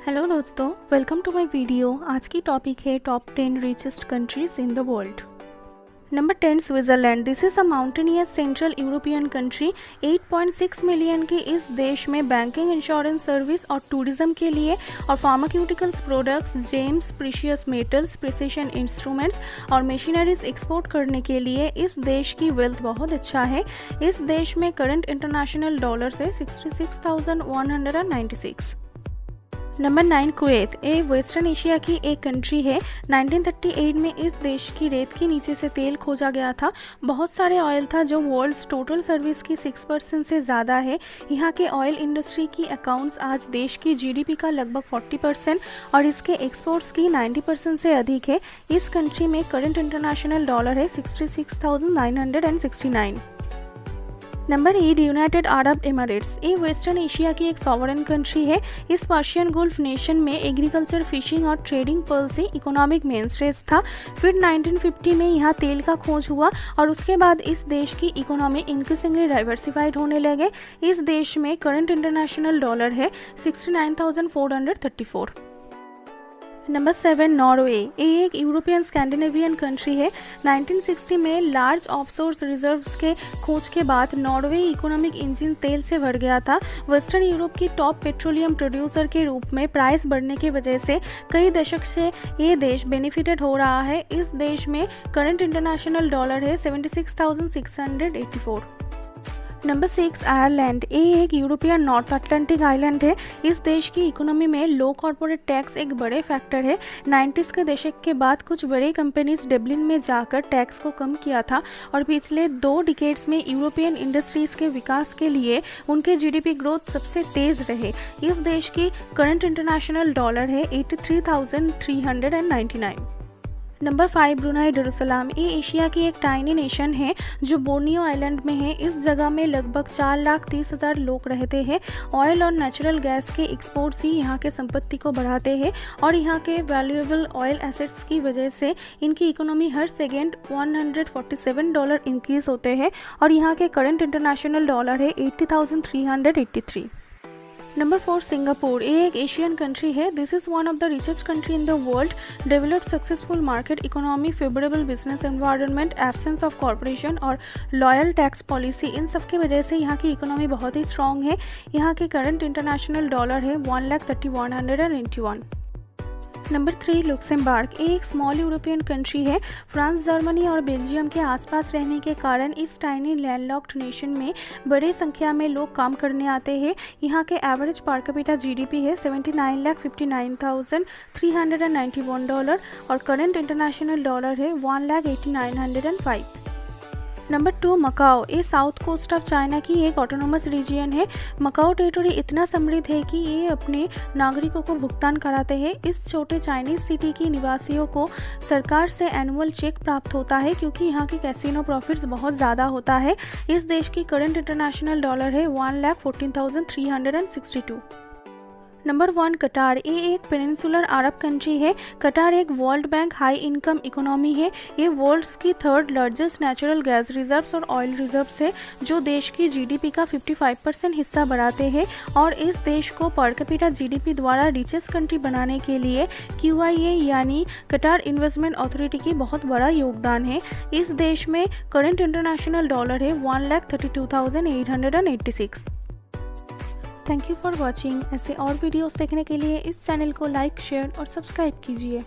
Hello दोस्तों, welcome to my video. आज की टॉपिक है top 10 richest countries in the world. Number 10 Switzerland. This is a mountainous central European country. 8.6 million के इस देश में बैंकिंग, इंश्योरेंस सर्विस और टूरिज्म के लिए और pharmaceuticals products, James, precious metals, precision instruments और मशीनरीज एक्सपोर्ट करने के लिए इस देश की वेल्थ बहुत अच्छा है। इस देश में करंट इंटरनेशनल डॉलर है 66,196। Number 9 Kuwait. ये वेस्टर्न एशिया की एक कंट्री है। 1938 में इस देश की रेत के नीचे से तेल खोजा गया था। बहुत सारे ऑयल था जो वर्ल्ड्स टोटल सर्विस की 6% से ज़्यादा है। यहाँ के ऑयल इंडस्ट्री की अकाउंट्स आज देश की जीडीपी का लगभग 40% और इसके एक्सपोर्ट्स की 90% से अधिक है। इस कंट्री में करंट इंटरनेशनल डॉलर है 66,969। Number 8 United Arab Emirates. ये वेस्टर्न एशिया की एक सॉवरेन कंट्री है। इस पर्शियन गल्फ नेशन में एग्रीकल्चर, फिशिंग और ट्रेडिंग पर्ल से इकोनॉमिक मेनस्ट्रेस था। फिर 1950 में यहाँ तेल का खोज हुआ और उसके बाद इस देश की इकोनॉमी इंक्रीजिंगली डाइवर्सिफाइड होने लगे। इस देश में करंट इंटरनेशनल डॉलर है 69,434। Number 7 Norway. ये एक यूरोपियन स्कैंडिनेवियन कंट्री है। 1960 में लार्ज ऑफशोर रिजर्व्स के खोज के बाद नॉर्वे इकोनॉमिक इंजन तेल से भर गया था। वेस्टर्न यूरोप की टॉप पेट्रोलियम प्रोड्यूसर के रूप में प्राइस बढ़ने की वजह से कई दशक से ये देश बेनिफिटेड हो रहा है। इस देश में करंट इंटरनेशनल डॉलर है 76,684। Number 6 Ireland. ये एक यूरोपियन नॉर्थ अटलांटिक आइलैंड है। इस देश की इकोनॉमी में लो कॉर्पोरेट टैक्स एक बड़े फैक्टर है। 90s के दशक के बाद कुछ बड़े कंपनीज डब्लिन में जाकर टैक्स को कम किया था और पिछले 2 डिकेड्स में यूरोपियन इंडस्ट्रीज के विकास के लिए उनके जीडीपी ग्रोथ सबसे तेज रहे। इस देश की करंट इंटरनेशनल डॉलर है 83,399। Number 5 Brunei Darussalam. ये एशिया की एक टाइनी नेशन है जो बोर्नियो आइलैंड में है। इस जगह में लगभग 4,30,000 लोग रहते हैं। ऑयल और नेचुरल गैस के एक्सपोर्ट्स ही यहाँ के संपत्ति को बढ़ाते हैं और यहाँ के वैल्यूएबल ऑयल एसेट्स की वजह से इनकी इकोनॉमी हर सेकेंड $147 इंक्रीज होते हैं और यहाँ के करंट इंटरनेशनल डॉलर है 80,383। Number 4 Singapore. ये एक एशियन कंट्री है। This is one of the richest country in the world. Developed successful market economy, favourable business environment, absence of corporation और लॉयल टैक्स पॉलिसी, इन सब की वजह से यहाँ की इकोनॉमी बहुत ही स्ट्रॉन्ग है। यहाँ के करंट इंटरनेशनल डॉलर है 1,31,181। Number 3 Luxembourg. ये एक स्मॉल यूरोपियन कंट्री है। फ्रांस, जर्मनी और बेल्जियम के आसपास रहने के कारण इस टाइनी लैंडलॉक्ड नेशन में बड़े संख्या में लोग काम करने आते हैं। यहाँ के एवरेज पर कैपिटा जीडीपी है 79,59,391 और करंट इंटरनेशनल डॉलर है 1,89,105। Number 2 Macau. ये साउथ कोस्ट ऑफ चाइना की एक ऑटोनोमस रीजियन है। मकाओ टेरिटरी इतना समृद्ध है कि ये अपने नागरिकों को भुगतान कराते हैं। इस छोटे चाइनीज सिटी की निवासियों को सरकार से एनुअल चेक प्राप्त होता है क्योंकि यहाँ की कैसीनो प्रॉफिट्स बहुत ज़्यादा होता है। इस देश की करंट इंटरनेशनल डॉलर है 1,14,362। नंबर 1 कटार। ये एक पेनिनसुलर अरब कंट्री है। कटार एक world bank high income economy है। ये वर्ल्ड्स की 3rd largest natural gas reserves और ऑयल रिजर्व्स है जो देश की जीडीपी का 55% हिस्सा बढ़ाते हैं और इस देश को पर कैपिटा जीडीपी द्वारा रिचेस्ट कंट्री बनाने के लिए QIA यानी कटार इन्वेस्टमेंट अथॉरिटी की बहुत बड़ा योगदान है। इस देश में करंट इंटरनेशनल डॉलर है 1,32,886। Thank you for watching. ऐसे और वीडियोस देखने के लिए इस चैनल को लाइक, शेयर और सब्सक्राइब कीजिए।